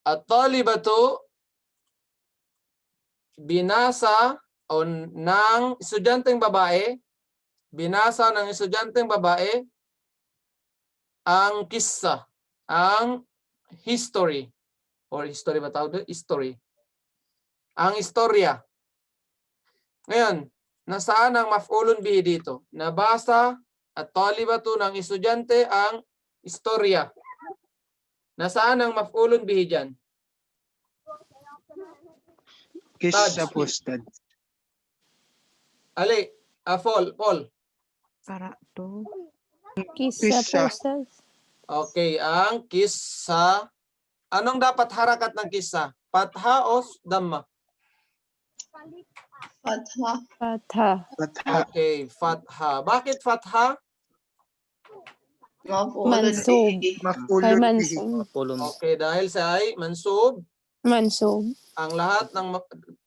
At-talibatu, binasa o ng estudyanteng babae, binasa ng estudyanteng babae ang kissa, ang history, or history ba tawag doon? History. Ang istorya. Ngayon, nasaan ang maf'ulun bihi dito? Nabasa at talibatu ng estudyante ang istorya. Nasaan ang maf'ulun bihi dyan? Kissa po, Ustad. Ali, Paul. Para to. Kisa Kisa. po, Ustaz. Okay, ang kissa. Anong dapat harakat ng kissa? Patha o damma? Fatha. Fatha. Fatha. Okay, fatha. Bakit fatha? Maf'ulun Mansub. bihi. Kay Maf'ulun bihi. mansub. Maf'ulun. Okay, dahil sa ay mansub, Mansub. ang lahat ng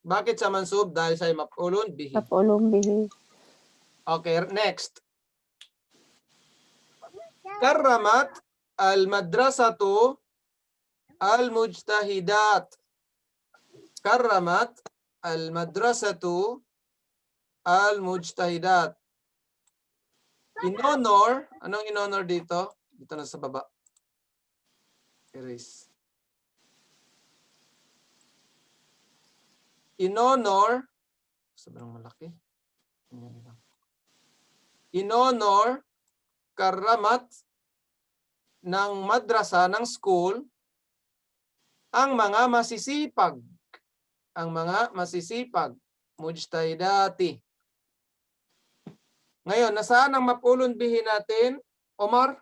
bakit sa mansub? Dahil sa ay maf'ulun bihi. Maf'ulun bihi. Okay, next. Karramat al-madrasatu al-mujtahidat. Karramat al-madrasatu al-mujtahidat. In-honor, anong in-honor dito? Dito na sa baba. Erase. In-honor, sobrang malaki. In-honor, karramat ng madrasa, ng school, ang mga masisipag. Ang mga masisipag. Mujtahidati. Ngayon, nasaan ang maf'ulun bihi natin, Omar?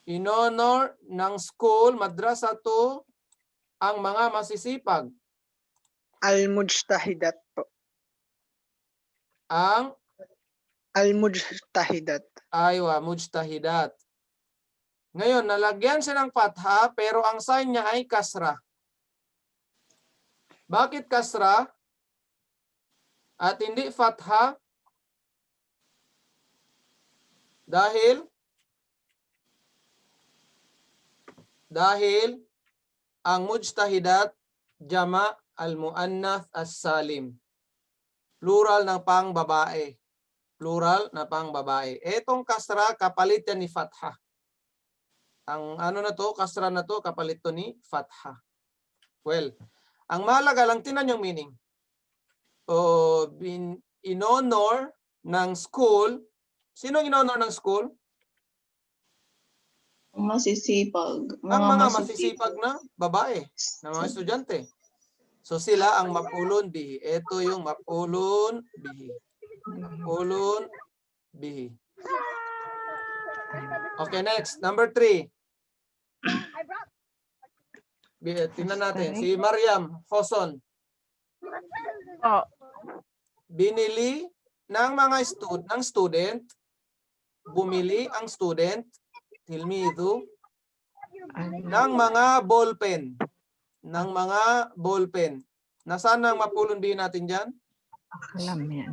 In-honor ng school, madrasa to, ang mga masisipag. Al-mujtahidat po. Ang Al-mujtahidat. aywa, mujtahidat. Ngayon, nalagyan siya ng fatha, pero ang sign niya ay kasra. Bakit kasra? At hindi fatha? Dahil ang mujtahidat jama al-muannath as-salim. Plural ng pang-babae. Plural na pang-babae. Etong kasra, kapalit yan ni fatha. Ang ano na to, kasra na to, kapalit to ni fatha. Well, ang mahalaga lang, tinan yung meaning. In-honor ng school. Sino in-honor ng school? Masisipag. Ang mga masisipag na babae, na mga estudyante. So sila ang maf'ulun bihi. Ito yung maf'ulun bihi. Maf'ulun bihi. Okay, next. Number 3. Tingnan natin. Si Mariam Foson. Oh, Binili ng mga student, bumili ang student, tilmidu, ng mga ballpen. Ng mga ballpen. Nasaan ang maf'ulun bihi natin dyan? alam yan.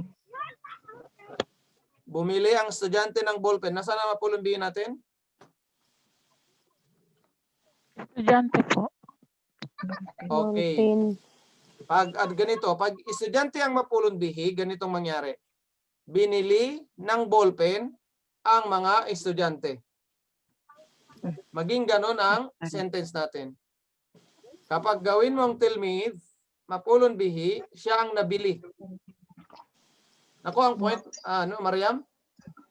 Bumili ang estudyante ng ballpen. Nasaan ang maf'ulun bihi natin? Estudyante po. Okay. Ballpen. Pag estudyante ang maf'ulun bihi, ganitong mangyari. Binili ng ballpen ang mga estudyante. Maging ganon ang sentence natin. Kapag gawin mong tilmid, maf'ulun bihi, siya ang nabili. Ako ang point, Mariam?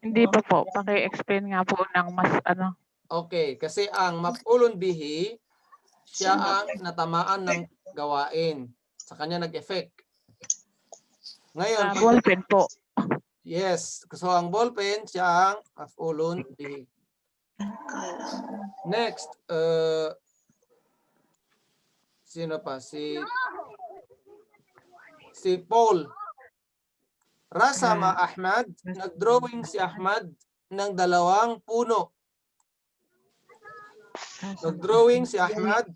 Hindi pa po. Paki-explain nga po ng mas ano. Okay, kasi ang maf'ulun bihi, siya ang natamaan ng gawain. Sa kanya nag-effect. Ngayon, Ballpen po. yes. So ang ballpen, siya ang maf'ulun bihi. Next, sino pa? Si Paul. Rasama Ahmad, nag-drawing si Ahmad ng 2 puno. Nag-drawing si Ahmad,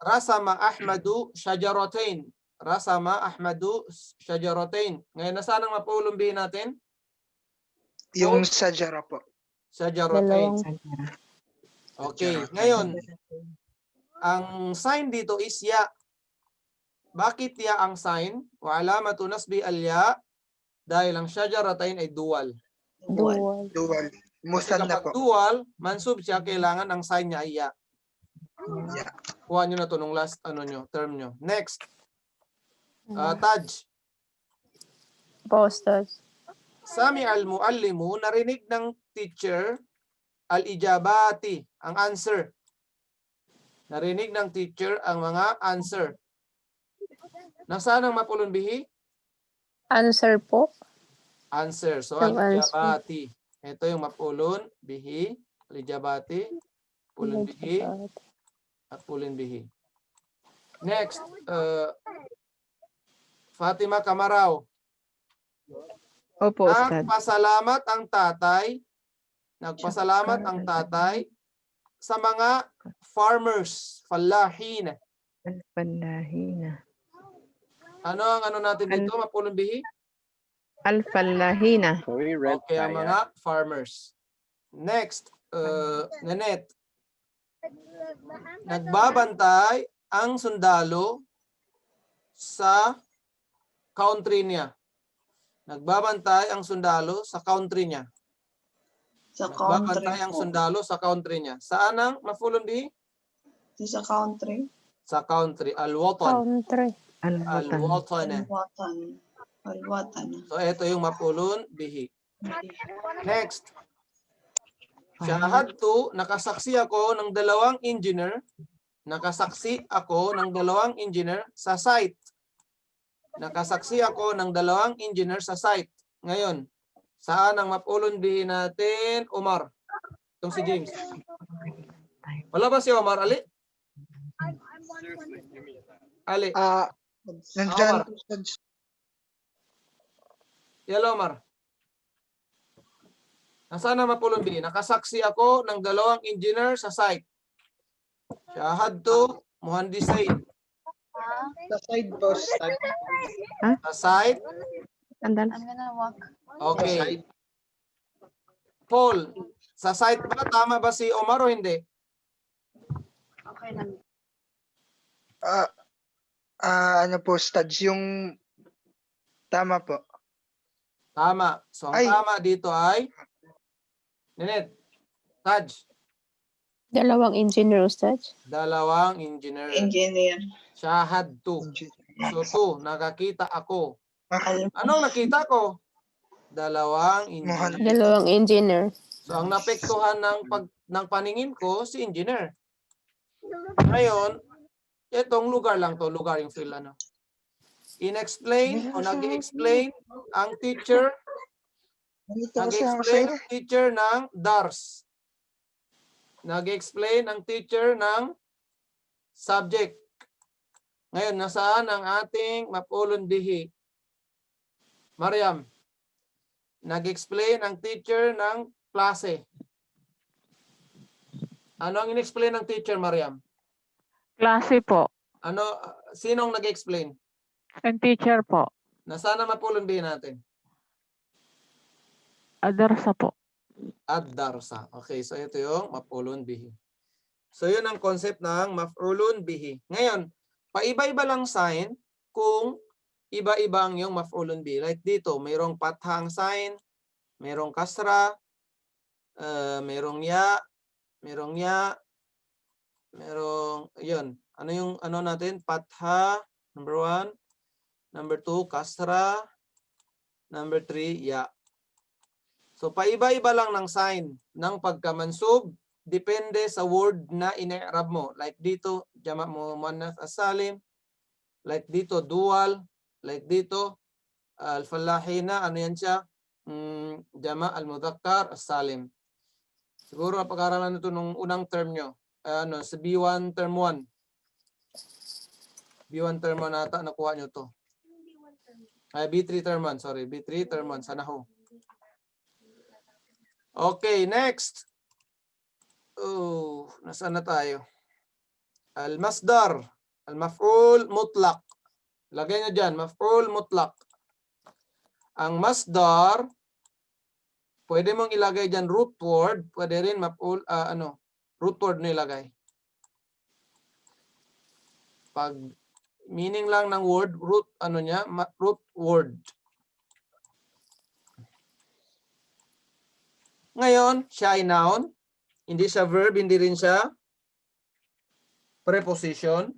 rasama Ahmadu shajaratain. Rasama Ahmadu shajaratain. Ngayon, nasaan ang maf'ulun bihi natin? Yung sajara po. Shajaratain. Dalawang Okay, ngayon, Ang sign dito is ya. Bakit ya ang sign? Wa alamatu nasbi al-ya dahil ang syajaratain ay dual. Dual. Dual. Kasi Musanna kapag po. dual, mansub siya, kailangan ang sign niya ay ya. Yeah. Kuha nyo na to nung last term nyo. Next, Mm. Taj. Po, Ustaz. Sami al-muallimu, narinig ng teacher al-ijabati, ang answer. Narinig ng teacher ang mga answer. Nasaan ang mapulun bihi? Answer po. Answer. So, Yung answer. al-ijabati. Ito yung mapulun bihi. Al-ijabati. Pulun bihi. At pulun bihi. Next, Fatima Kamaraw. Opo, Ustad. Nagpasalamat ang tatay sa mga farmers, fallahin. Al-Fallahina. Ano ang natin dito, mapulun bihi? Al-Fallahina. Okay, ang mga farmers. Next, Nanette. Nagbabantay ang sundalo sa country niya. Nagbabantay ang sundalo sa country niya. Sa Nagbabantay country ang po. sundalo sa country niya. Saan ang mafulun bihi? Sa country. Sa country. Al-watan. Country. Al-Watan. Al-watan. Alwatan. So, ito yung mapulun bihi. Next. Syahadtu, nakasaksi ako ng dalawang engineer. Nakasaksi ako ng dalawang engineer sa site. Nakasaksi ako ng dalawang engineer sa site. Ngayon, saan ang mapulun bihi natin? Omar. Itong si James. Wala ba si Omar? Ali? Ali. Nandyan Omar. po, Ustad. Yellow Omar. Nasaan ang mapulun bihi? Nakasaksi ako ng dalawang engineer sa site. Syahadtu muhandisain. Sa side po, Ustad. Sa site. Andal. Okay. Paul, sa site ba? Tama ba si Omar o hindi? Ano po, Ustad? Yung tama po. Tama. So, ang Ay. tama dito ay Ninette, Taj, Dalawang engineer, Ustaz. dalawang engineer. Engineer. Syahadtu. So, two, nakakita ako. Al Anong nakita ko? Dalawang engineer. Dalawang engineer. So, ang napektuhan ng paningin ko, si engineer. Ngayon, itong lugar lang to, lugar yung fill ano. In-explain o nag-explain ang teacher, nag-explain ang teacher ng DARS. Nag-explain ang teacher ng subject. Ngayon, nasaan ang ating mapulun bihi? Mariam. Nag-explain ang teacher ng klase. Ano ang in-explain ng teacher, Mariam? Klase po. Ano, sinong nag-explain? And teacher po. Nasaan ang mapulun bihi natin? Adarsa po. Ad-darsa. Okay, so ito yung maf'ulun bihi. So yun ang concept ng maf'ulun bihi. Ngayon, paiba-iba lang sign kung iba-iba ang yung maf'ulun bihi. Like dito, mayroong pathang sign, mayroong kasra, mayroong ya, mayroong yun. Ano yung ano natin? Patha, number 1. Number 2, kasra. Number 3, ya. So, paiba-iba lang ng sign ng pagkamansub. Depende sa word na ine-i'rab mo. Like dito, jama' muannath as-salim. Like dito, dual. Like dito, al-fallahina. Ano yan siya? Jama' al-mudhakkar as-salim. Siguro napag-aralan nito nung unang term nyo. Sa B1 term 1. B1 term 1 nata, nakuha nyo to. B3 term 1, sorry. B3 term 1, sa Nahu. Okay, next. Nasaan na tayo? Al-masdar. Al-maf'ul mutlaq. Lagay nyo dyan, maf'ul mutlaq. Ang masdar, pwede mong ilagay dyan root word. Pwede rin maf'ul, root word na ilagay. Pag meaning lang ng word, root, ano niya, root word. Ngayon, siya ay noun. Hindi siya verb, hindi rin siya preposition.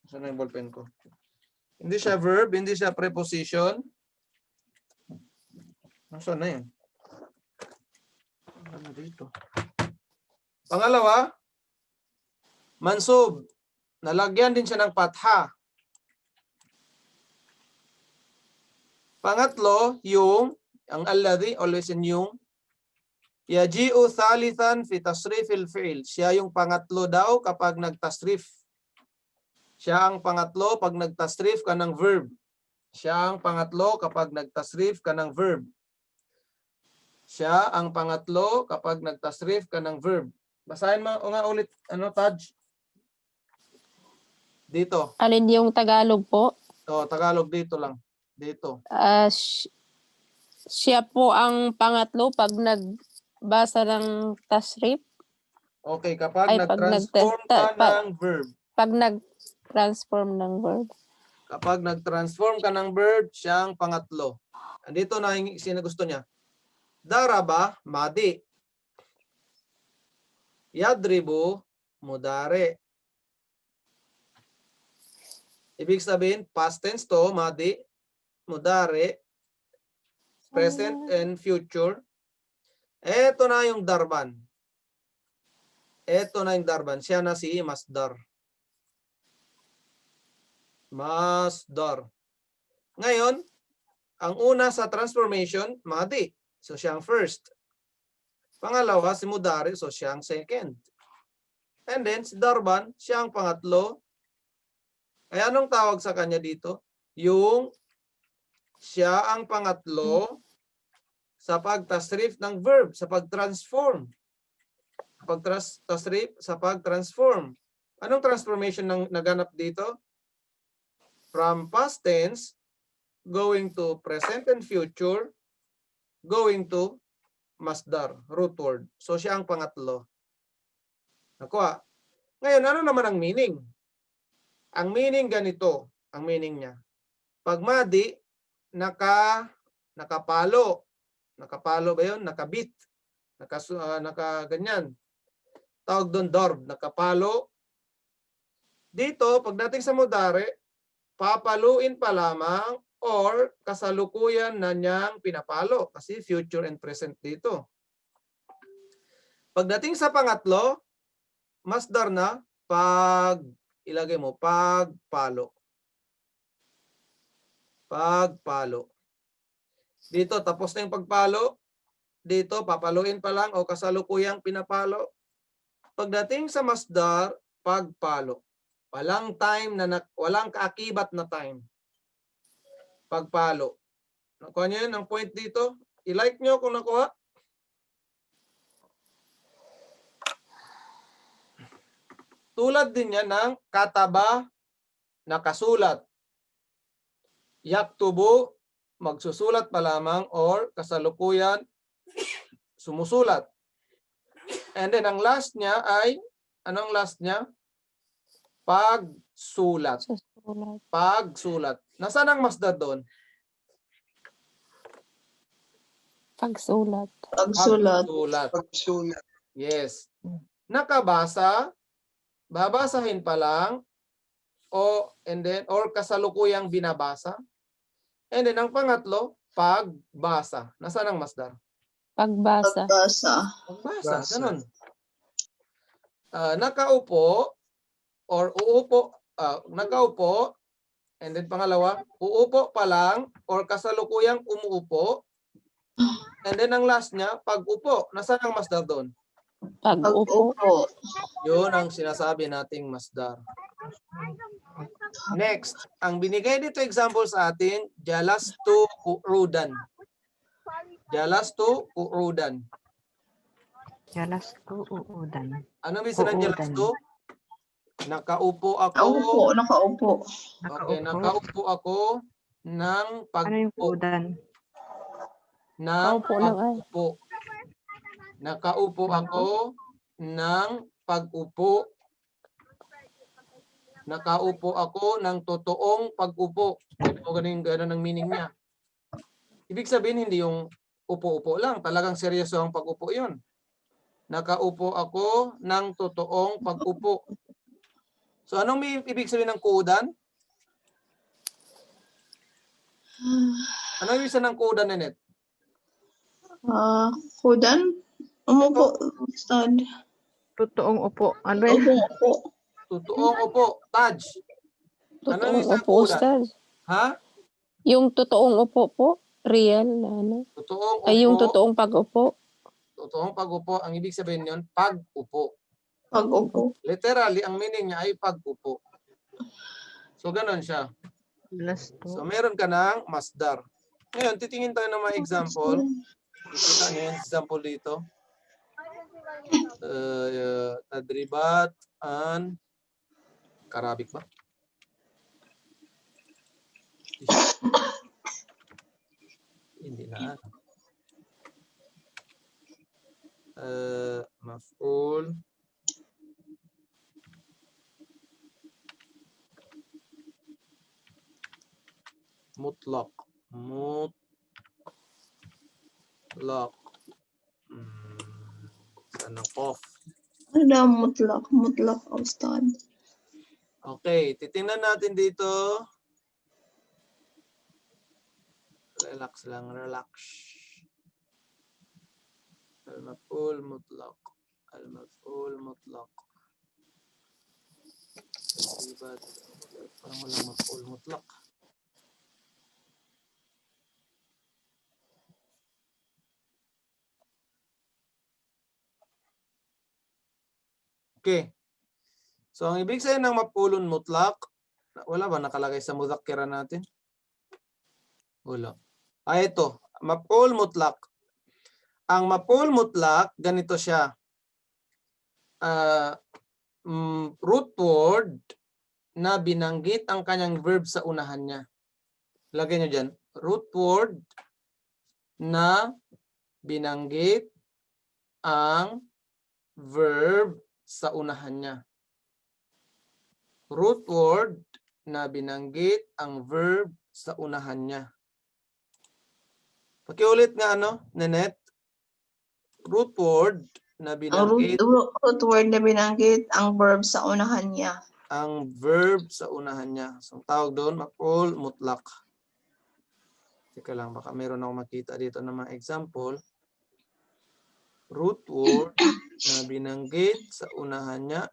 Saan na yung ballpen ko? Hindi siya verb, hindi siya preposition. Nasaan na yun? Ano dito? Pangalawa, mansub. Nalagyan din siya ng patha. Pangatlo, yung, ang alladhi, always in yung. Yaji'u thalithan fi tasrifil fi'il. Siya yung pangatlo daw kapag nagtasrif. Siya ang pangatlo pag nagtasrif ka ng verb. Siya ang pangatlo kapag nagtasrif ka ng verb. Siya ang pangatlo kapag nagtasrif ka ng verb. Basahin mo nga ulit, Taj? Dito. Alin yung Tagalog po? Tagalog dito lang. Dito. Siya po ang pangatlo pag nagbasa ng tasrif. Okay, kapag Ay, pag nag-transform ka ng verb. Pag nag-transform ng verb. Kapag nag-transform ka ng verb, siyang pangatlo. Andito na yung gusto niya. Daraba, madi. Yadribu, mudare. Ibig sabihin, past tense to, madi, mudare, present and future. Ito na yung darban. Ito na yung darban. Siya na si masdar. Masdar. Ngayon, ang una sa transformation, madi. So, siyang first. Pangalawa, si mudari. So, siyang second. And then, si darban, siyang pangatlo. Ay, anong tawag sa kanya dito? Yung siya ang pangatlo sa pagtasrif ng verb, sa pag-transform. Pag-tasrif sa pag-transform. Anong transformation ng naganap dito? From past tense, going to present and future, going to masdar, root word. So, siya ang pangatlo. Nakuha. Ngayon, ano naman ang meaning? Ang meaning ganito, ang meaning niya. Pag madi, nakapalo. Nakapalo ba yun? Nakabit. Nakaganyan. Tawag doon darb, nakapalo. Dito, pagdating sa mudare, papaluin pa lamang or kasalukuyan na niyang pinapalo. Kasi future and present dito. Pagdating sa pangatlo, masdar na ilagay mo, pagpalo. Pagpalo. Dito, tapos na yung pagpalo. Dito, papaluin pa lang o kasalukuyang pinapalo. Pagdating sa masdar, pagpalo. Walang time walang kaakibat na time. Pagpalo. Nakuha niyo yun ang point dito? I-like nyo kung nakuha. Tulad din yan ng kataba, nakasulat. Yaktubu, magsusulat pa lamang or kasalukuyan, sumusulat. And then ang last niya ay, anong last niya? Pagsulat. Pagsulat. Nasaan ang masdar doon? Pagsulat. Pagsulat. Pagsulat. Yes. Nakabasa, babasahin pa lang, or kasalukuyang binabasa. And then ang pangatlo, pagbasa. Nasaan ang masdar? Pagbasa. Pagbasa, ganun. Nakaupo, or uupo, nakaupo, and then pangalawa, uupo pa lang, or kasalukuyang umuupo. And then ang last niya, pag-upo. Nasaan ang masdar doon? Pag-upo. Yun ang sinasabi nating masdar. Next, ang binigay dito example sa atin, jalastu qu'udan. Jalastu qu'udan. Jalastu uudan. Ano bisa ng jalastu? Nakaupo ako. Nakaupo. Okay, nakaupo ako ng Ano yung pag-upo. uudan? Nakaupo lang ay. Pag-upo. Nakaupo ako ng pag-upo. Nakaupo ako ng totoong pag-upo. O ganun ang meaning niya. Ibig sabihin, hindi yung upo-upo lang. Talagang seryoso ang pag-upo yun. Nakaupo ako ng totoong pag-upo. So, anong may ibig sabihin ng kuudan? Ano ibig sabihin ng kuudan, Nenet? Kudan? Umupo, Ustad. Totoong upo. Ano yun? Upo. Totoong upo. Taj. Ano Totoong ibig sabihin ng upo, kuudan? Ustad. Ha? Yung totoong upo po, real na ano. Totoong Ay, yung upo. totoong pag-upo. Totoong pag-upo. Ang ibig sabihin yun, pag-upo. Pag-upo. Literally, ang meaning niya ay pag-upo. So, ganun siya. Last So, two. meron ka ng masdar. Ngayon, titingin tayo ng mga example. Kita niyo yung example dito. Tadribat and Karabik ba? Hindi na. Maf'ul. Mutlaq. Mutlaq. Sana qaf. Ano daw mutlak? Mutlak, Ustad. Okay, titingnan natin dito. Relax lang, relax. Al-maf'ul mutlaq. Al-maf'ul mutlaq. Tadribat. Parang walang maf'ul mutlaq. Okay. So, ang ibig sabihin ng maf'ulun mutlaq, wala ba nakalagay sa mudhakkira natin? Wala. Ito. Maf'ul mutlaq. Ang maf'ul mutlaq, ganito siya. Root word na binanggit ang kanyang verb sa unahan niya. Lagay nyo dyan. Root word na binanggit ang verb sa unahan niya. Root word na binanggit ang verb sa unahan niya. Pakiulit nga Nenet. Root word na Ang binanggit root word na binanggit ang verb sa unahan niya. ang verb sa unahan niya. So, tawag doon, maf'ul mutlaq. Teka lang, baka meron akong makita dito ng mga example. Root word na binanggit sa unahan niya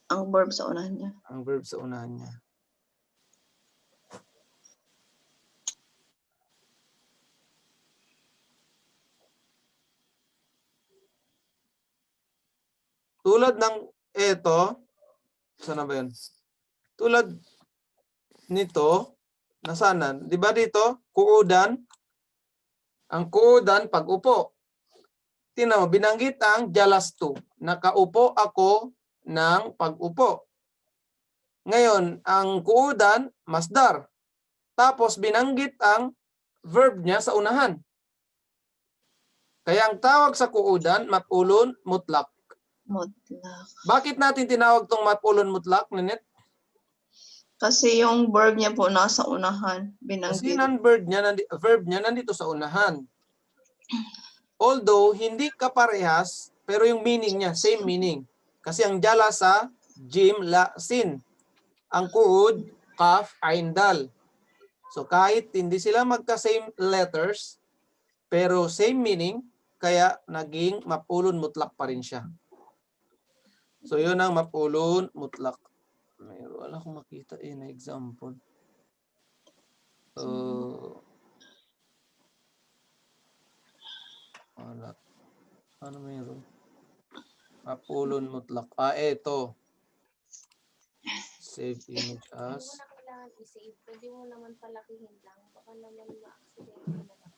Ang verb sa unahan niya. ang verb sa unahan niya. Tulad ng ito, saan na ba yun? Tulad nito, nasanan? Di ba dito, kuudan? Ang kuudan, pag-upo. Tingnan mo, binanggit ang jalastu. Nakaupo ako ng pag-upo. Ngayon, ang kuudan, masdar. Tapos binanggit ang verb niya sa unahan. Kaya ang tawag sa kuudan, maf'ulun mutlaq. Mutlak. Bakit natin tinawag tong maf'ulun mutlaq, Nenet? Kasi yung verb niya po nasa unahan. Kasi Binanggit. verb niya nandito sa unahan. Although, hindi kaparehas, pero yung meaning niya, same meaning. Kasi ang jala sa jim, la, sin. Ang kuud, kaf, ain, dal. So kahit hindi sila magka-same letters, pero same meaning, kaya naging maf'ulun mutlaq pa rin siya. So yun ang maf'ulun mutlaq. Wala akong makita na example. Wala. Ano meron? Maf'ulun mutlaq. Ito. Save image as. Hindi mo na kailangan i-save. Pwede mo naman palakihin lang. Baka naman ma-accident na lang.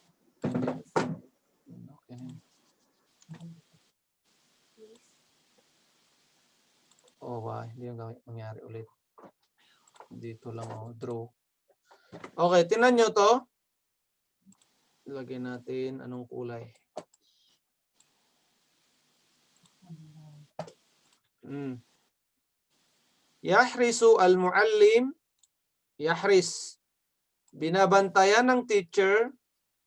Okay. Please. Hindi yung mangyari ulit. Dito lang draw. Okay, tingnan nyo to. Ilagay natin anong kulay. Yahrisu al-muallim, yahris. Binabantayan ng teacher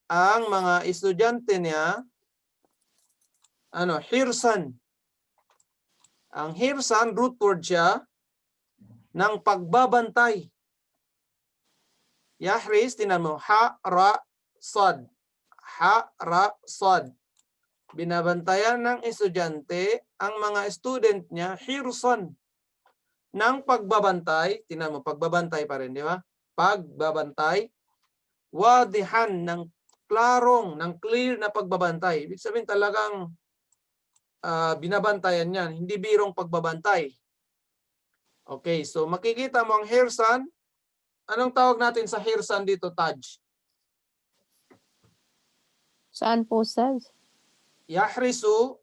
ang mga estudyante niya, hirsan. Ang hirsan, root word siya ng pagbabantay. Yahris, tinan mo, ha, ra, sad. Ha, ra, sad. Binabantayan ng estudyante ang mga student niya, hirsan, ng pagbabantay. Tinan mo, pagbabantay pa rin, di ba? Pagbabantay. Wadihan, ng klarong, ng clear na pagbabantay. Ibig sabihin talagang binabantayan yan, hindi birong pagbabantay. Okay, so makikita mo ang hirsan. Anong tawag natin sa hirsan dito, Taj? Saan po, Ustaz? Yahrisu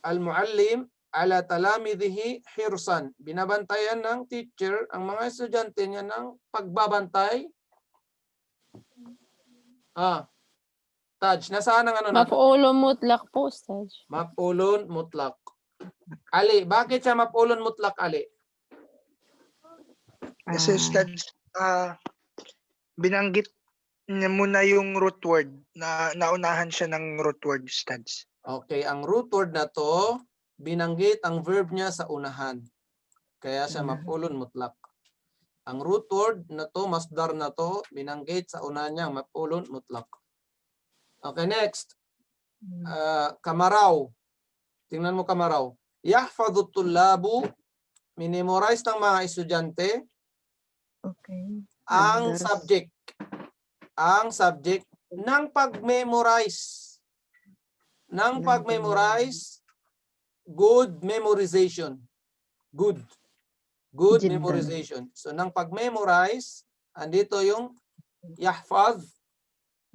al-muallim ala talamidhihi hirsan. Binabantayan ng teacher ang mga estudyante niya ng pagbabantay. Taj, nasaan ang natin? Maf'ulun mutlaq po, Ustaz. Maf'ulun mutlaq. Ali, bakit siya maf'ulun mutlaq, Ali? Kasi Ustads, binanggit niya muna yung root word na naunahan siya ng root word, Ustads. Okay, ang root word na to, binanggit ang verb niya sa unahan. Kaya siya maf'ulun mutlaq. Ang root word na to, masdar na to, binanggit sa unahan niya, maf'ulun mutlaq. Okay, next. Kamaraw. Tingnan mo kamaraw. Yahfadhu tullabu, minimorize ng mga estudyante Okay. ang Others. subject. Ang subject ng pag-memorize. Ng pag-memorize, good memorization. Good. Good Jiddan. memorization. So, ng pag-memorize, andito yung yahfadh,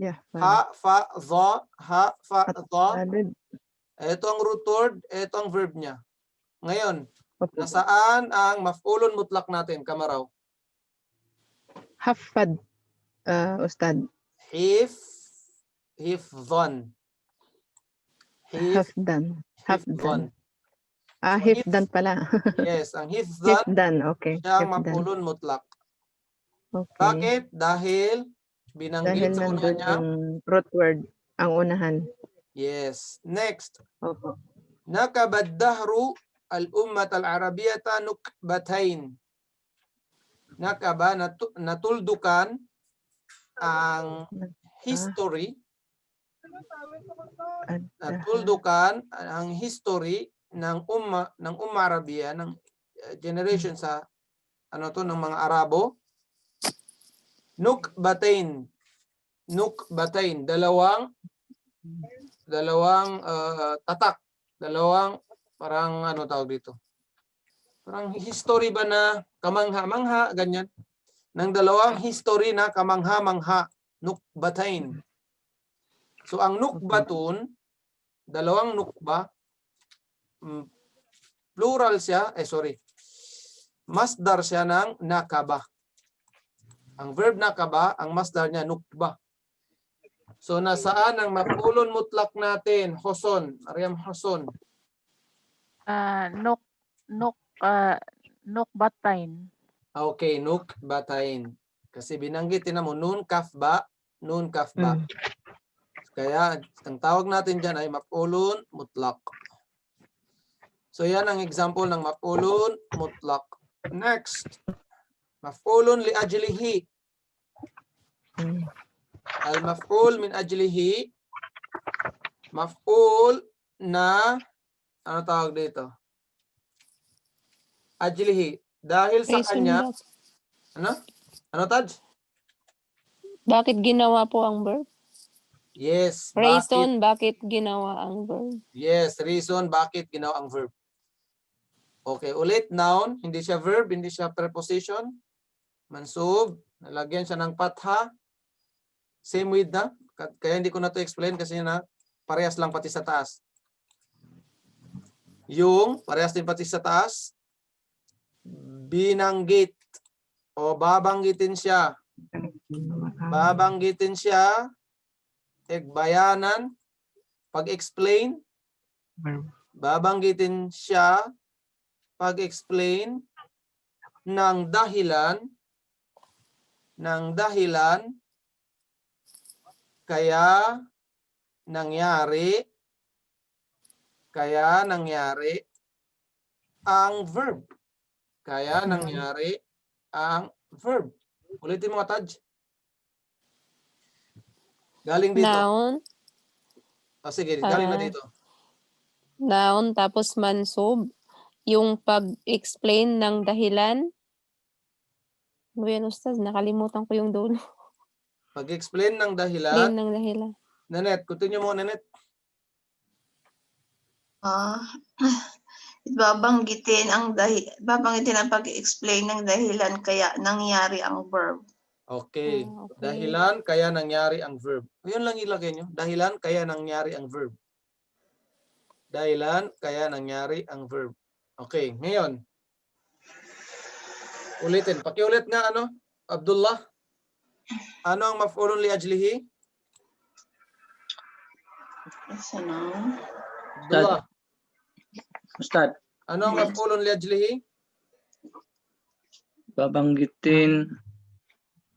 Yeah. ha, fa, dha, ha, fa, dha. Valid. Ito ang root word, ito ang verb niya. Ngayon, Opo. nasaan ang maf'ulun mutlaq natin, kamaraw? Hafad. Ustad. Hifdhan. Hafdan. Hifdhan. Hafdan. So, Hifdan pala. Yes, ang hifdhan, Hifdan. Okay. siya ang Hifdan. maf'ulun mutlaq. Okay. Bakit? Dahil binanggit Dahil sa una nandun niya. yung root word ang unahan. Yes. Next. Opo. Nakabad dahru al-ummat al-arabiyata nukbatain. Nakaba, natuldukan ang history. Natuldukan ang history ng umma Arabiya, ng generation sa ng mga Arabo. Nukbatain. Nukbatain, dalawang tatak, dalawang parang tawag dito. Parang history ba na kamangha-mangha, ganyan. Ng dalawang history na kamangha-mangha, nukbatain. So ang nukbatun, dalawang nukba, plural siya, masdar siya ng nakaba. Ang verb nakaba, ang masdar niya nukba. So nasaan ang maf'ulun mutlaq natin? Hoson, Maryam Hoson. Nukbatain. Okay, nukbatain. Kasi binanggit na mo, nun kafba, nun kafba. Kaya ang tawag natin dyan ay maf'ulun mutlaq. So yan ang example ng maf'ulun mutlaq. Next, maf'ulun li ajlihi. Al-maf'ul min ajlihi, maf'ul na, tawag dito? Ajlihi. Dahil sa Reason kanya, ba? Ano, Taj? Bakit ginawa po ang verb? Yes. Reason, bakit ginawa ang verb? Yes, reason bakit ginawa ang verb. Okay, ulit, noun, hindi siya verb, hindi siya preposition. Mansub, nalagyan siya ng patha. Same with na, kaya hindi ko na to explain kasi parehas lang pati sa taas. Yung, parehas din pati sa taas, binanggit o babanggitin siya. Babanggitin siya, bayanan, pag-explain, babanggitin siya, pag-explain, ng dahilan kaya nangyari ang verb. Kaya nangyari ang verb. Ulitin mo, Taj. Galing dito. Noun, Sige, galing na Ah. dito. noun, tapos mansub. Yung pag-explain ng dahilan. Ano yan, Ustaz? Nakalimutan ko yung dulo. Pag-explain ng dahilan. Explain ng dahilan. Nanette, continue mo, Nanette. Babanggitin ang pag-explain ng dahilan kaya nangyari ang verb. Okay. Okay. Dahilan kaya nangyari ang verb. Yun lang ilagay nyo. Dahilan kaya nangyari ang verb. Dahilan kaya nangyari ang verb. Okay, ngayon. Ulitin. Pakiulit nga ano, Abdullah. Ano ang maf'ulun li ajlihi? Sa noun. Abdullah. Ustad, Ano ang maf'ulun li ajlihi? babanggitin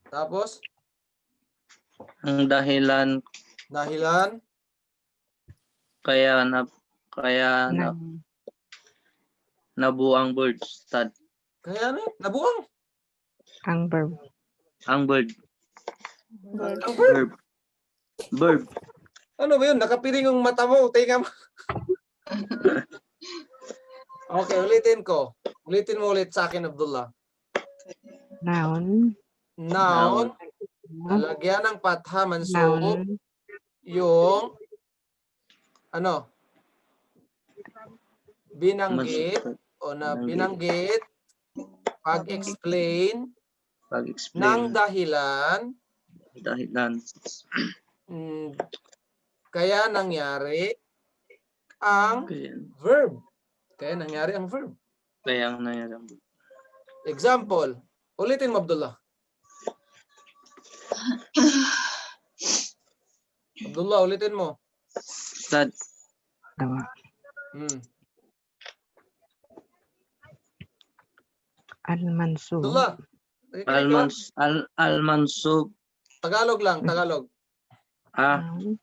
Tapos, ang dahilan dahilan kaya Nang nabuo ang bird. Ustad, kaya ano? Nabuang. ang verb. ang bird. Ang verb. Verb. Ano ba yun? Nakapiring yung mata mo. Tingnan mo. Okay, ulitin ko. Ulitin mo ulit sa akin, Abdullah. Noun. Noun, lalagyan ng patha mansub, Noun. yung ano? Binanggit o na binanggit pag-explain ng Pag-explain dahilan dahilan kaya nangyari ang verb. Kaya nangyari ang verb. kaya nangyari ang verb. Example, ulitin mo, Abdullah. Abdullah, ulitin mo. Ustad, Tawa. Al-mansub. Abdullah. al-mansub Tagalog lang, Tagalog. Noun.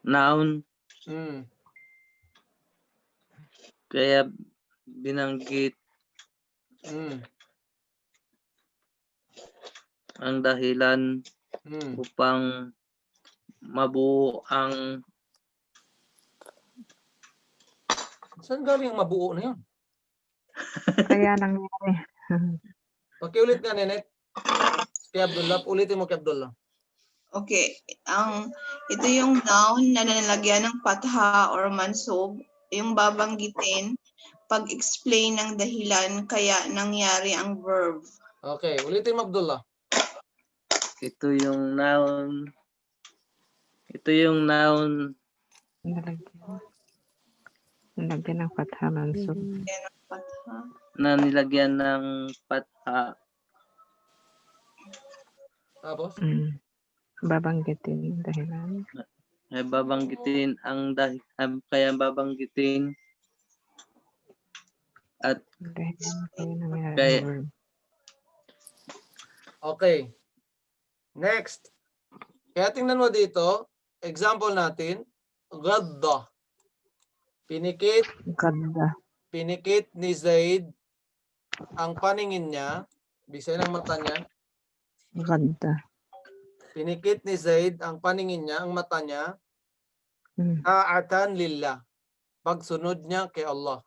noun Mm. kaya binanggit Mm. ang dahilan Mm. upang mabuo ang Saan galing ang mabuo na yun? Kaya nangyari. Pakiulit nga, Nenet. Kay Abdullah. Ulitin mo kay Abdullah. Okay, ito yung noun na nalagyan ng patha or mansub, yung babanggitin, pag-explain ng dahilan kaya nangyari ang verb. Okay, ulitin mo, Abdullah. ito yung noun Nalagyan ng fatha mansub. Patha. na nilagyan ng patha Tapos? Babanggitin dahilan. ay babanggitin kaya babanggitin at Dahilan kaya nangyari Kaya- ang verb. Okay. Next. Kaya tingnan mo dito. Example natin. Gadda. Pinikit ni Zaid ang paningin niya. Bisay ng mata niya. Gadda. Pinikit ni Zaid ang paningin niya, ang mata niya. Ta'atan lillah. Pagsunod niya kay Allah.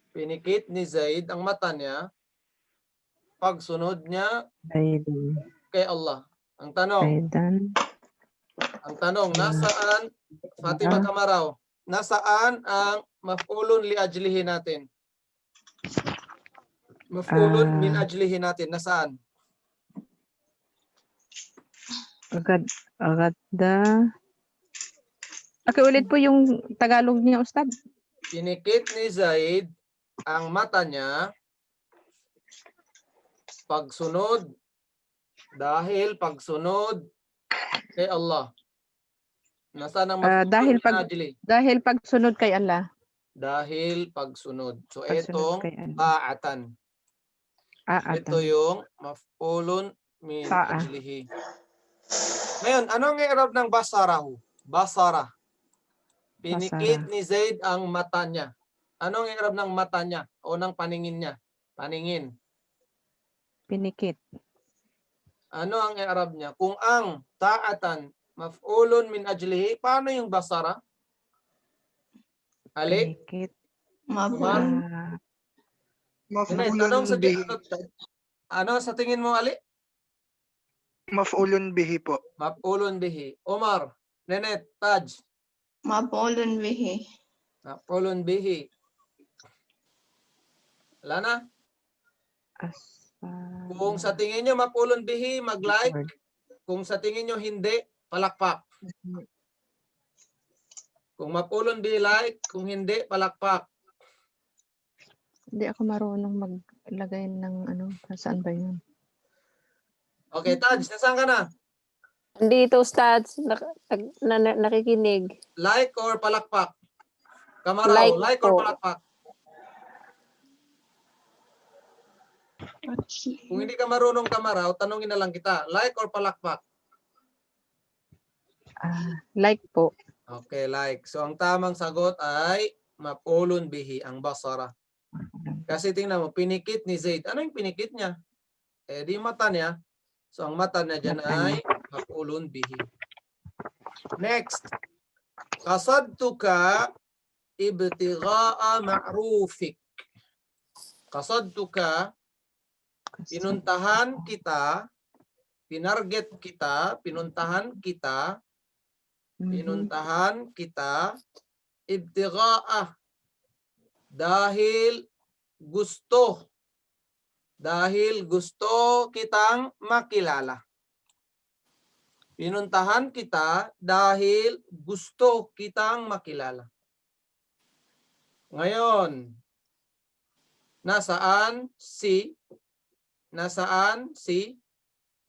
Pinikit ni Zaid ang mata niya. Pagsunod niya Zaidan. kay Allah. Ang tanong, nasaan, Fatima Kamaraw, nasaan ang maf'ulun li ajlihi natin? Maf'ulun min ajlihi natin, nasaan? Gadda. Okay, ulit po yung Tagalog niya, Ustad. Pinikit ni Zaid ang mata niya, pagsunod, dahil pagsunod kay Allah. Nasaan ang maf'ulun dahil min ajli? Dahil pagsunod kay Allah. Dahil pagsunod. So, Pagsunod itong kay Allah. ta'atan. Ito yung maf'ulun min Ta'a. ajlihi. Ngayon, anong i'rab ng basarahu? Basara. Pinikit ni Zaid ang mata niya. Anong i'rab ng mata niya o ng paningin niya? Paningin. Pinikit. Ano ang i'rab niya? Kung ang ta'atan maf'ulun min ajlihi, paano yung basara? Ali? Pinikit. Maf'ul. Tanong Maf'ulun sa bihi. ano sa tingin mo, Ali? Maf'ulun bihi po. Maf'ulun bihi. Omar, Nenet, Taj. Maf'ulun bihi. Maf'ulun bihi. Wala na? Kung sa tingin nyo maf'ulun bihi, mag-like. Kung sa tingin nyo hindi, palakpak. Kung maf'ulun bihi, like. Kung hindi, palakpak. Hindi ako marunong maglagay ng ano, saan ba yun? Okay, Taj, nasaan ka na? Dito, Ustads, nakikinig. Like or palakpak? Kamaraw, like or po. palakpak? Kung hindi ka marunong kamaraw, tanungin na lang kita. Like or palakpak? Like po. Okay, like. So, ang tamang sagot ay maf'ulun bihi, ang basara. Kasi tingnan mo, pinikit ni Zaid. Ano yung pinikit niya? Eh, di mata niya. So, ang mata niya dyan ay maf'ulun bihi. Next. Qasadtuka ibtigha'a ma'rufik. Qasadtuka, pinuntahan kita, pinarget kita, pinuntahan kita, pinuntahan kita, ibtigha'a, dahil gusto kitang makilala. Pinuntahan kita dahil gusto kitang makilala. Ngayon, nasaan si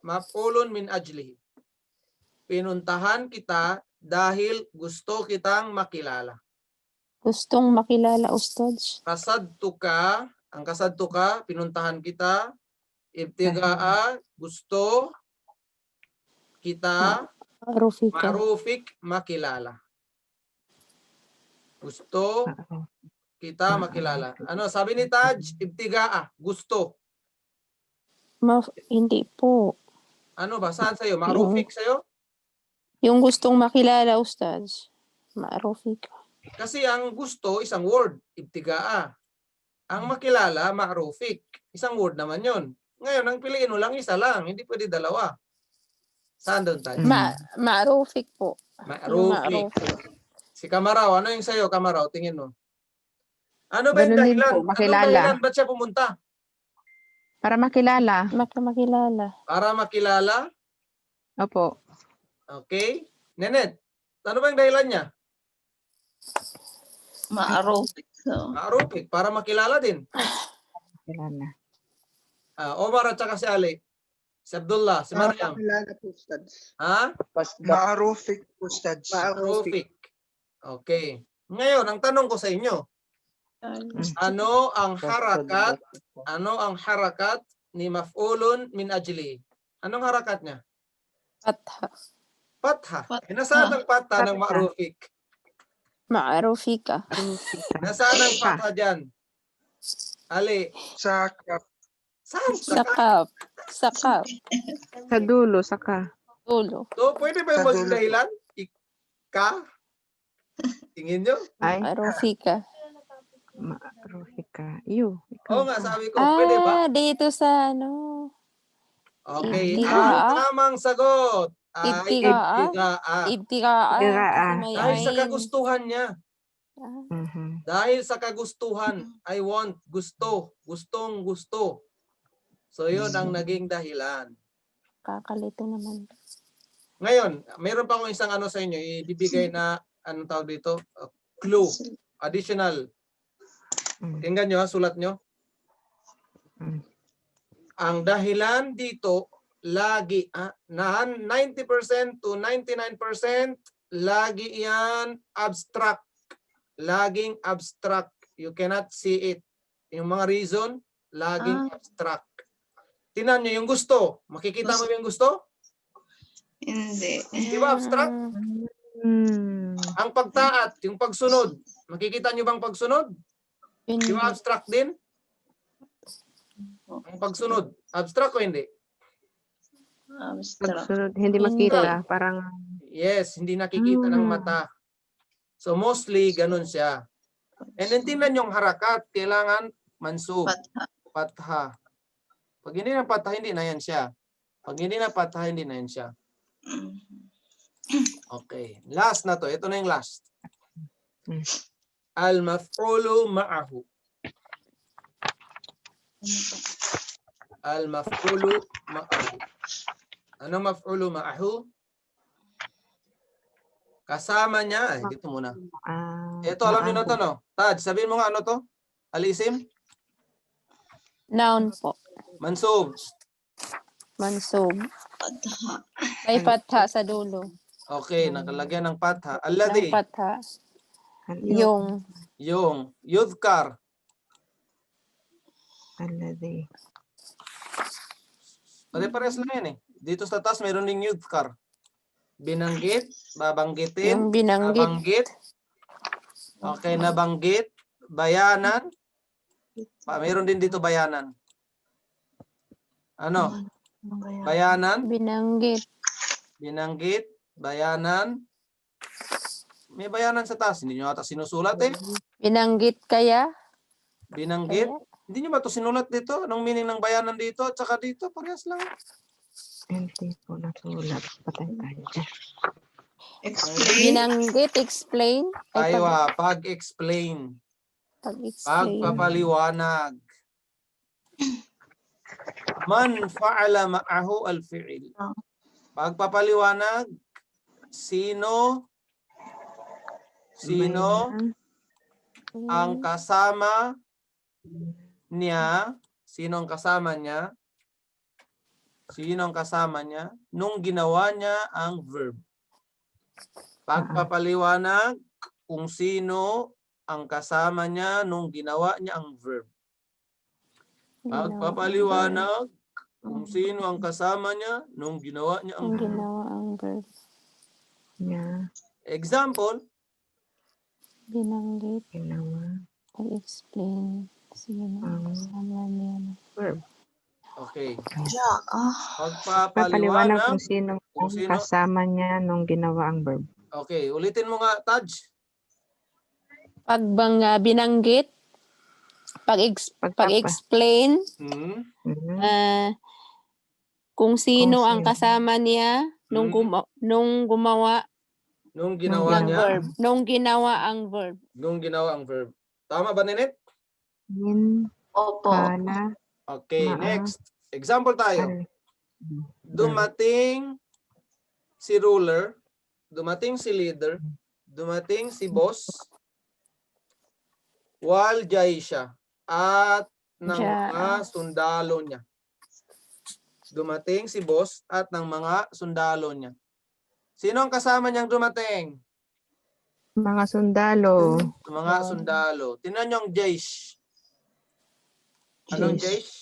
maf'ulun min ajlihi. Pinuntahan kita dahil gusto kitang makilala. Gustong makilala, Ustads. Kasadtuka, ang kasadtuka, pinuntahan kita. Ibtigaa, gusto kita. Rufika. Ma'rufik, makilala. Gusto kita makilala. Ano, sabi ni Taj, ibtigaa, gusto. Hindi po. Ano ba, saan sa'yo? Ma'rufik sa'yo? Yung gustong makilala, Ustads. Rufika. Kasi ang gusto, isang word, ibtigaa. Ang makilala, ma'rufik. Isang word naman yon. Ngayon, ang piliin mo lang, isa lang. Hindi pwede dalawa. Saan doon tayo? Ma'rufik po. Ma'rufik. Si Kamaraw, ano yung sa'yo, Kamaraw? Tingin mo. Ano ba yung Ganun din dahilan? po, makilala. Anong dahilan? Ba't siya pumunta? Para makilala. Makilala. Para makilala? Opo. Okay. Nenet, ano ba yung dahilan niya? Ma'rufik. So, Ma'rufik, para makilala din. Kilala. Omar at saka si Ali. Si Abdullah, si Mariam. Kilala po, Ustads. Ha? Ma'rufik po, Ustads. Ma'rufik. Okay. Ngayon, ang tanong ko sa inyo, ano ang harakat ni maf'ulun min ajli? Anong harakat niya? Fatha. Fatha. Nasaan ang fatha ng ma'rufik? Ma'rufika. Nasaan ang fatha dyan? Ali, Sakap. saan? Sakap. Sa dulo, saka. Tulo. So, pwede ba yung Sa maging dulo. dahilan? Ika? Tingin nyo? Ay, Ma'rufika. Rufika. You. Oo nga, sabi ko, pwede ba? Dito sa ano. Okay, Ibtigaa. ang tamang sagot ay Ibtigaa. ibtigaa. Ibtigaa. Ibtigaa. Kasi may Dahil sa ayin. kagustuhan niya. Dahil sa kagustuhan, I want, gusto, gustong gusto. So yun ang naging dahilan. Kakalito naman. Ngayon, mayroon pa akong isang ano sa inyo, ibibigay na, anong tawag dito? Clue, additional. Tingnan nyo, sulat nyo. Ang dahilan dito, lagi, 90% to 99%, lagi yan abstract. Laging abstract. You cannot see it. Yung mga reason, laging abstract. Tinan nyo yung gusto. Makikita mo yung gusto? Hindi. Di ba abstract? Ang pagtaat, yung pagsunod. Makikita nyo bang pagsunod? Di ba abstract din? Ang pagsunod. Abstract o hindi? Abstract. Pagsunod, hindi makita. Parang, Yes, hindi nakikita ng mata. So mostly, ganun siya. And then tingnan yung harakat. Kailangan mansub. Patha. Patha. Pag hindi na patha, hindi na yan siya. Pag hindi na patha, hindi na yan siya. Okay. Last na to. Ito na yung last. Al-maf'ulu ma'ahu. Al-maf'ulu ma'ahu. Ano maf'ulu ma'ahu? Kasama niya. Ay, dito muna. Ito, alam niyo na to, no? Taj, sabihin mo nga ano to? Alisim? Noun po. Mansub. Mansub. Patha. May patha sa dulo. Okay, nakalagyan ng patha. Ng Alladhi. patha. Yung. Yung. Yudhkar. alladhi. Pare-pares lang yan eh. Dito sa taas, mayroon ding yudhkar. Binanggit, babanggitin, Yung binanggit. nabanggit. Okay, nabanggit, bayanan. Mayroon din dito bayanan. Ano? Bayanan, Binanggit. binanggit, bayanan. May bayanan sa taas. Hindi nyo ata sinusulat eh. Binanggit kaya. Binanggit. Kaya. Hindi nyo ba ito sinulat dito? Anong meaning ng bayanan dito at saka dito? Parehas lang. Hindi po nasulat. Patay tayo dyan. Explain. Binanggit, explain. Ay, Aywa, pag-explain. pag-explain. Pagpapaliwanag. Man fa'ala ma'ahu al-fi'il. Pagpapaliwanag, sino ang kasama niya, sino ang kasama niya, sino ang kasama niya, nung ginawa niya ang verb. Pagpapaliwanag kung sino ang kasama niya nung ginawa niya ang verb. Pagpapaliwanag kung sino ang kasama niya nung ginawa niya ang Ang verb. ginawa ang verb. Niya. Example, Binanggit, Ginawa. pag-explain. Sino ang kasama niya. Verb. okay. Pagpaliwanag Pagpapaliwanag kung sino kung ang sino- kasama niya nung ginawa ang verb. Okay, ulitin mo nga, Taj. Pag binanggit, pag-explain, Hmm. kung sino Kung ang sino. kasama niya nung gumawa Nung ginawa ng niya, verb. Nung ginawa ang verb. nung ginawa ang verb. Tama ba, Nenet? Min, Opo. pala, Okay, Maa. next. Example tayo. al. Dumating si ruler, dumating si leader, dumating si boss, wal jaisha, at ng mga sundalo niya. Dumating si boss at ng mga sundalo niya. Sino ang kasama niyang dumating? Mga sundalo. Mga sundalo. Tingnan niyo ang jaish. Anong jaish?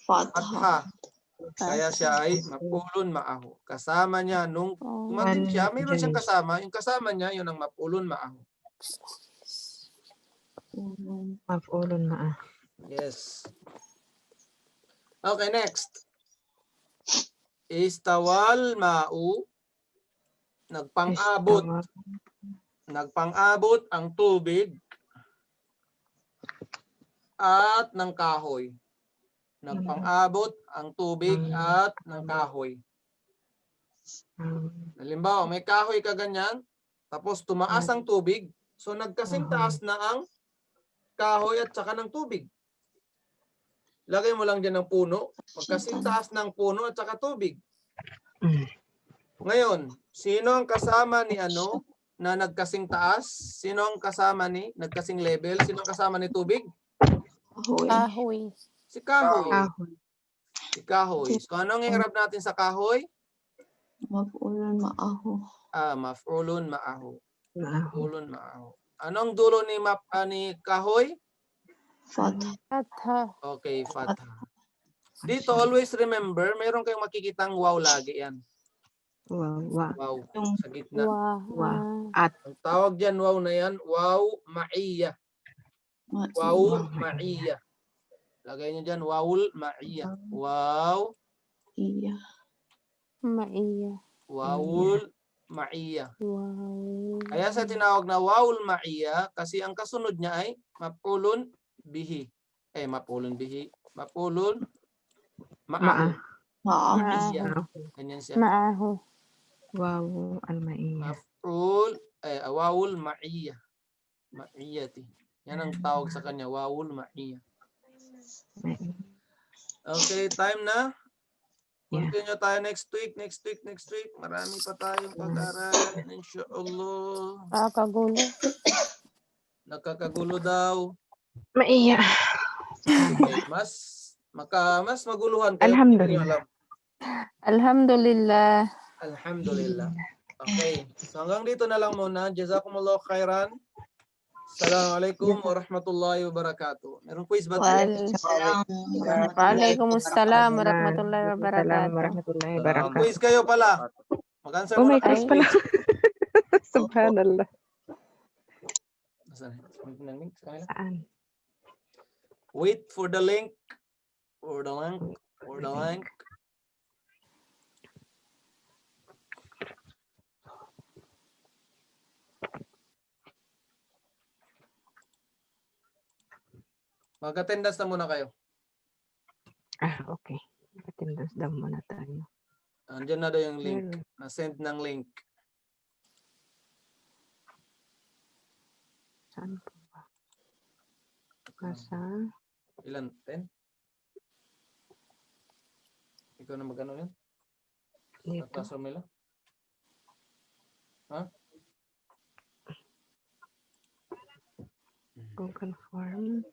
Patha. Patha. Kaya siya ay mapulun maaho. Kasama niya nung dumating siya, mayroon siyang kasama. Yung kasama niya, yun ang mapulun maaho. Maf'ulun ma'a. Yes. Okay, next. Istawal ma'u. Nagpang-abot. Nagpang-abot ang tubig at ng kahoy. Nagpang-abot ang tubig at ng kahoy. Halimbawa, may kahoy ka ganyan, tapos tumaas ang tubig, so nagkasing taas na ang kahoy at saka ng tubig. Lagay mo lang dyan ng puno, magkasing taas ng puno at saka tubig. Ngayon, sino ang kasama ni ano na nagkasing taas? Sino ang kasama ni nagkasing level? Sino ang kasama ni tubig? Kahoy. Si kahoy. Kahoy. Si kahoy. So anong ihirap natin sa kahoy? Maf'ulun ma'ahu. Maf'ulun ma'ahu. Ma'ahu. Maf'ulun ma'ahu. Anong dulo ni ni kahoy? Fatha. Patha. Okay, fatha. Dito, always remember, meron kayong makikitang wow lagi yan. Wow, wow. Wow, Yung sa gitna. Wow. Wow. Ang tawag dyan, wow na yan, wow ma'iyya. Wow ma'iyya. Lagay niyo dyan, wawul ma'iyya. Wow, iya. Maiya. wawul ma'iyya. Wow. Kaya sa tinawag na wawul ma'iyya, kasi ang kasunod niya ay mapulun bihi. Mapulun bihi. Mapulun ma'ahu. Ma'iyya. Ganyan siya. Maaho. Wow, al-ma'iyya. Maf'ul, wawul ma'iyya. Ma'iyyati. Yan ang tawag sa kanya, wawul ma'iyya. Okay, time na. Yeah. Continue tayo next week. Marami pa tayong pag-aralan, insyaAllah. Kakagulo. Nakakagulo daw. Ma'iyya. Mas maguluhan kayo. Alhamdulillah. Alhamdulillah. Alhamdulillah. Okay. So hanggang dito na lang muna. Jazakumullah khairan. Assalamualaikum warahmatullahi wabarakatuh. Meron quiz ba tayo? Waalaikumsalam warahmatullahi Assalamualaikum wabarakatuh. warahmatullahi Ang wabarakatuh. quiz kayo pala. Mag-answer Oh, muna may kayo quiz ng pala. quiz. Subhanallah. Nasaan? Ng link sa kanila? Saan? Wait for the link. For the link. Mag-attendance na muna kayo. Okay. Attendance daw muna tayo. Andiyan na daw yung link. Na-send ng link. Saan po ba? Nasa? Ilan? 10? Ikaw na mag-ano yan? Dito. Classroom nila? Google Form.